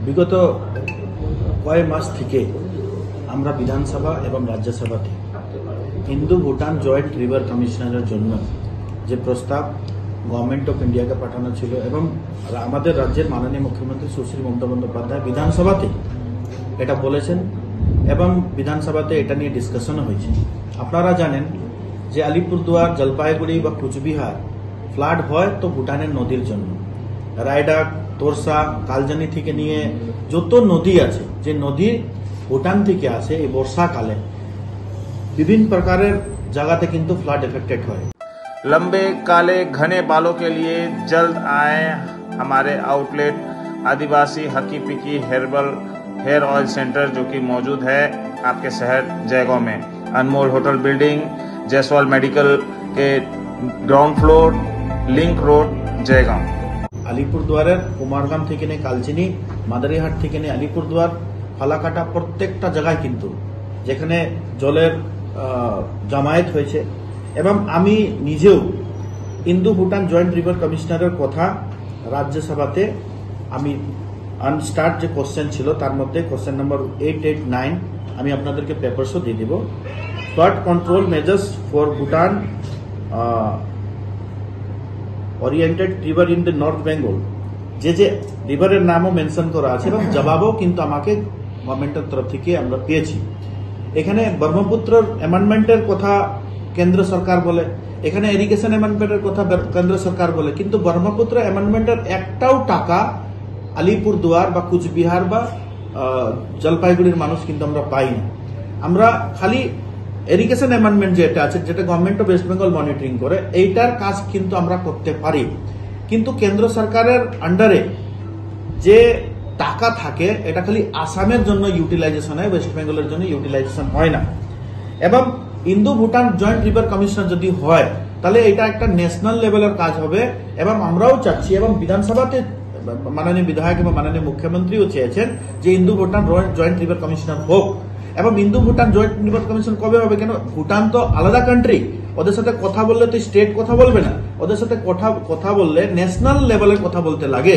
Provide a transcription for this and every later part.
বিগত কয়েক মাস থেকে আমরা বিধানসভা এবং রাজ্যসভাতে হিন্দু ভুটান জয়েন্ট রিভার কমিশনারের জন্য যে প্রস্তাব গভর্নমেন্ট অফ ইন্ডিয়াকে পাঠানো ছিল এবং আমাদের রাজ্যের মাননীয় মুখ্যমন্ত্রী সুশ্রী মমতা বন্দ্যোপাধ্যায় বিধানসভাতে এটা বলেছেন এবং বিধানসভাতে এটা নিয়ে ডিসকাশনও হয়েছে। আপনারা জানেন যে আলিপুরদুয়ার, জলপাইগুড়ি বা কুচবিহার ফ্লাড হয় তো ভুটানের নদীর জন্য। রায়ডাক, তোরসা, কালজানি থেকে নিয়ে যত নদী আছে, যে নদী ভুটান থেকে আসে এই বর্ষাকালে বিভিন্ন প্রকারের জায়গাতে কিন্তু ফ্লাড এফেক্টেড হয়। लंबे काले घने बालों के लिए जल्द आए हमारे outlet Adivasi Hakki Pikki herbal hair oil centre, जो कि मौजूद है आपके शहर जयगांव में। Anmol hotel building, Jaiswal medical के ground floor, link road, Jaigaon. আলিপুরদুয়ারের কুমারগ্রাম থেকে নিয়ে কালচিনি, মাদারিহাট থেকে নিয়ে আলিপুরদুয়ার, ফালাকাটা প্রত্যেকটা জায়গায় কিন্তু যেখানে জলের জমায়েত হয়েছে এবং আমি নিজেও ইন্দো ভুটান জয়েন্ট রিভার কমিশনারের কথা রাজ্যসভাতে আমি আনস্টার্ট যে কোশ্চেন ছিল তার মধ্যে কোশ্চেন নম্বর 889 আমি আপনাদেরকে পেপারসও দিয়ে দিব। Flood control measures for Bhutan oriented river in the north Bengal, যে রিভারের নামও মেনশন করা আছে এবং জবাবও কিন্তু আমাকে গভর্নমেন্টের তরফ থেকে আমরা পেয়েছি। এখানে ব্রহ্মপুত্রের অ্যামেন্ডমেন্টের কথা কেন্দ্র সরকার বলে, এখানে ইরিগেশন অ্যামেন্ডমেন্টের কথা কেন্দ্র সরকার বলে, কিন্তু ব্রহ্মপুত্র অ্যামেন্ডমেন্টের একটাও টাকা আলিপুরদুয়ার বা কুচবিহার বা জলপাইগুড়ির মানুষ কিন্তু আমরা পাই না। আমরা খালি ইরিগেশন অ্যামেন্ডমেন্ট যেটা আছে, যেটা government of West Bengal monitoring করে, এইটার কাজ কিন্তু আমরা করতে পারি। কিন্তু কেন্দ্র সরকারের আন্ডারে যে টাকা থাকে এটা খালি আসামের জন্য ইউটিলাইজেশন হয়, ওয়েস্ট বেঙ্গলের জন্য ইউটিলাইজেশন হয় না। এবং Indo Bhutan joint river commissioner যদি হয় তাহলে এটা একটা ন্যাশনাল লেভেলের কাজ হবে এবং আমরাও চাচ্ছি এবং বিধানসভাতে মাননীয় বিধায়ক এবং মাননীয় মুখ্যমন্ত্রীও চেয়েছেন যে Indo Bhutan joint river commissioner হোক। এবং Indo Bhutan joint river commission কবে হবে? কেন ভুটান তো আলাদা কান্ট্রি, ওদের সাথে কথা বললে তো স্টেট কথা বলবে না, ওদের সাথে কথা বললে ন্যাশনাল লেভেলে কথা বলতে লাগে।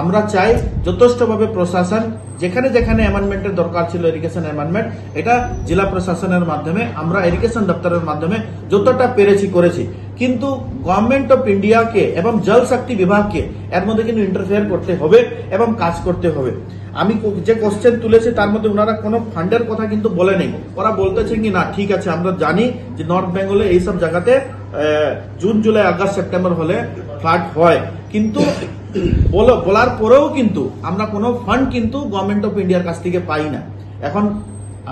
আমরা চাই যথেষ্টভাবে প্রশাসন যেখানে যেখানে অ্যামেন্ডমেন্টের দরকার ছিল ইরিগেশন অ্যামেন্ডমেন্ট, এটা জেলা প্রশাসনের মাধ্যমে আমরা ইরিগেশন দপ্তরের মাধ্যমে যতটা পেরেছি করেছি। কিন্তু গভর্নমেন্ট অফ ইন্ডিয়াকে এবং জল শক্তি বিভাগকে এর মধ্যে কিন্তু ইন্টারফেয়ার করতে হবে এবং কাজ করতে হবে। আমি যে কোশ্চেন তুলেছি তার মধ্যে ওনারা কোনো ফান্ডের কথা কিন্তু বলে নেই। ওরা বলতেছেন কি না, ঠিক আছে আমরা জানি যে নর্থ বেঙ্গলে এইসব জায়গাতে জুন, জুলাই, আগস্ট, সেপ্টেম্বর হলে ফ্লাড হয়, কিন্তু বলার পরেও কিন্তু আমরা কোনো ফান্ড কিন্তু গভর্নমেন্ট অফ ইন্ডিয়ার কাছ থেকে পাই না। এখন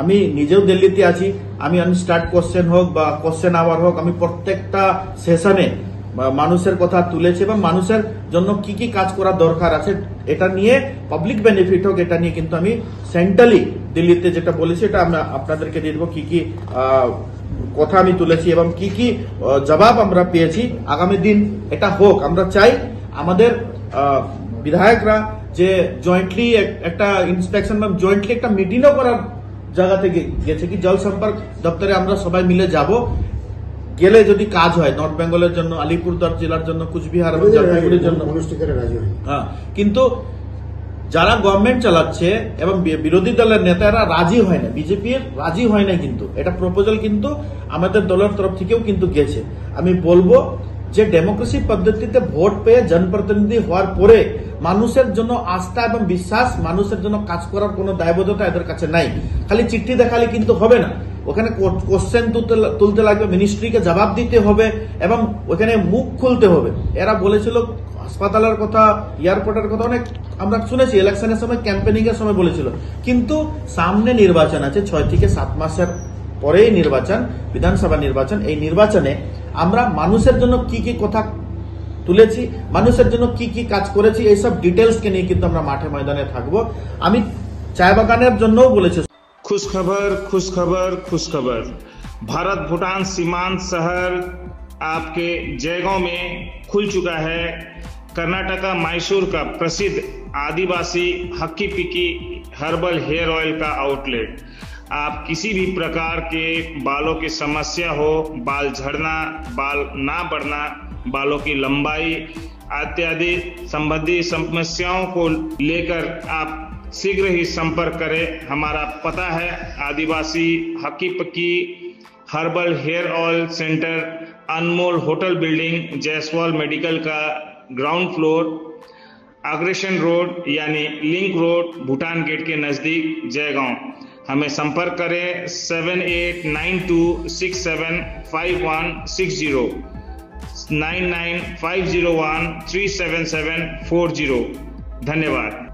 আমি নিজেও দিল্লিতে আছি, আমি আনস্টার্ট কোশ্চেন হোক বা কোশ্চেন আওয়ার হোক, আমি প্রত্যেকটা সেশনে মানুষের কথা তুলেছি এবং মানুষের জন্য কি কি কাজ করা দরকার আছে এটা নিয়ে, পাবলিক বেনিফিট হোক এটা নিয়ে কিন্তু আমি সেন্ট্রালি দিল্লিতে যেটা বলেছি এটা আমরা আপনাদেরকে দিয়ে দেবো। কি কি কথা আমি তুলেছি এবং কি কি জবাব আমরা পেয়েছি, আগামী দিন এটা হোক। আমরা চাই আমাদের বিধায়করা যে জয়েন্টলি একটা ইন্সপেকশন বা জয়েন্টলি একটা মিটিংও করার জায়গা থেকে গেছে কি জল সম্পর্ক দপ্তরে আমরা সবাই মিলে যাব, গেলে যদি কাজ হয় নর্থ বেঙ্গলের জন্য, আলিপুরদুয়ার জেলার জন্য, কুচবিহার এবং জলপাইগুড়ির জন্য। হ্যাঁ, কিন্তু যারা গভর্নমেন্ট চালাচ্ছে এবং বিরোধী দলের নেতারা রাজি হয় না, বিজেপি রাজি হয় না, কিন্তু এটা প্রপোজাল কিন্তু আমাদের দলের তরফ থেকেও কিন্তু গেছে। আমি বলবো যে ডেমোক্রেসি পদ্ধতিতে ভোট পেয়ে জনপ্রতিনিধি হওয়ার পরে মানুষের জন্য আস্থা এবং বিশ্বাস, মানুষের জন্য কাজ করার কোনো দায়বদ্ধতা এদের কাছে নাই। খালি চিঠি দেখালে কিন্তু হবে না, ওখানে কোশ্চেন তুলতে লাগবে, মিনিস্ট্রিকে জবাব দিতে হবে এবং ওখানে মুখ খুলতে হবে। এরা বলেছিল হাসপাতালের কথা, এয়ারপোর্টের কথা অনেক আমরা শুনেছি, ইলেকশনের সময়, ক্যাম্পেনিং এর সময় বলেছিল, কিন্তু সামনে নির্বাচন আছে, 6 থেকে 7 মাসের পরেই নির্বাচন, বিধানসভা নির্বাচন। এই নির্বাচনে আমরা মানুষের জন্য কি কি কথা তুলেছি, মানুষের জন্য কি কি কাজ করেছি, এইসব ডিটেলসকে নিয়ে কিন্তু আমরা মাঠে ময়দানে থাকবো। আমি চায় বাগানের জন্যও বলেছি। खुशखबर खुशखबर खुशखबर, भारत भूटान सीमांत शहर आपके जयगांव में खुल चुका है कर्नाटका मैसूर का प्रसिद्ध आदिवासी हक्की पिकी हर्बल हेयर ऑयल का आउटलेट। आप किसी भी प्रकार के बालों की समस्या हो, बाल झड़ना, बाल ना बढ़ना, बालों की लंबाई इत्यादि संबंधी समस्याओं को लेकर आप शीघ्र ही संपर्क करें। हमारा पता है आदिवासी हकी पक्की हर्बल हेयर ऑयल सेंटर, अनमोल होटल बिल्डिंग, जायसवाल मेडिकल का ग्राउंड फ्लोर, अग्रेशन रोड यानी लिंक रोड, भूटान गेट के नजदीक, जयगांव। हमें संपर्क करें 7892675160 9950137740। धन्यवाद।